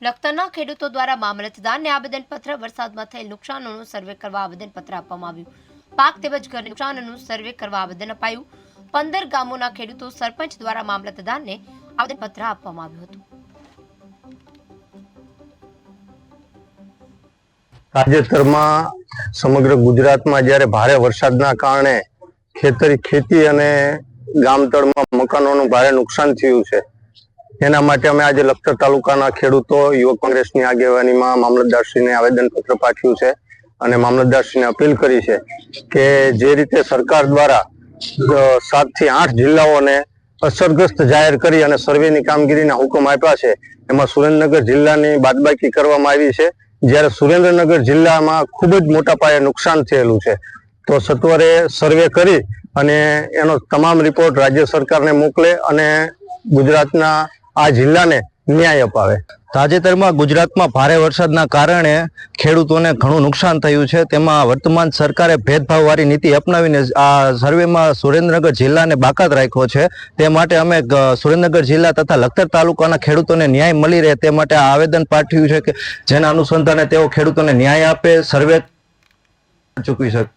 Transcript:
લખતરના ખેડૂતો દ્વારા મામલતદારને આવેદનપત્ર વરસાદમાં થયેલ નુકસાનોનું સર્વે કરવા આવેદનપત્ર આપવામાં આવ્યું. પાક તેમજ ઘર નુકસાનનું સર્વે કરવા આવેદન અપાયું. 15 ગામોના ખેડૂતો સરપંચ દ્વારા મામલતદારને આવેદનપત્ર આપવામાં આવ્યું હતું. તાજેતરમાં સમગ્ર ગુજરાતમાં જ્યારે ભારે વરસાદના કારણે ખેતી અને ગામતળમાં મકાનોનું ભારે નુકસાન થયું છે, એના માટે અમે આજે લખતર તાલુકાના ખેડૂતો યુવક કોંગ્રેસની આગેવાનીમાં મામલતદારશ્રીને આવેદનપત્ર પાઠવ્યું છે અને મામલતદારશ્રીને અપીલ કરી છે કે જે રીતે સરકાર દ્વારા 7 થી 8 જિલ્લાઓને અસરગ્રસ્ત જાહેર કરી અને સર્વેની કામગીરીના હુકમ આપ્યા છે, એમાં સુરેન્દ્રનગર જિલ્લાની બાદબાકી કરવામાં આવી છે. જ્યારે સુરેન્દ્રનગર જિલ્લામાં ખૂબ જ મોટા પાયે નુકસાન થયેલું છે, તો સત્વરે સર્વે કરી અને એનો તમામ રિપોર્ટ રાજ્ય સરકારને મોકલે અને ગુજરાતના આ જિલ્લાને ન્યાય અપાવે. તાજેતરમાં ગુજરાતમાં ભારે વરસાદના કારણે ખેડૂતોને ઘણું નુકસાન થયું છે. તેમાં વર્તમાન સરકારે ભેદભાવવાળી નીતિ અપનાવીને આ સર્વેમાં સુરેન્દ્રનગર જિલ્લાને બાકાત રાખ્યો છે. તે માટે અમે સુરેન્દ્રનગર જિલ્લા તથા લખતર તાલુકાના ખેડૂતોને ન્યાય મળી રહે તે માટે આ આવેદન પાઠવ્યું છે કે જેના અનુસંધાને તેઓ ખેડૂતોને ન્યાય આપે, સર્વે ચૂકવી શકે.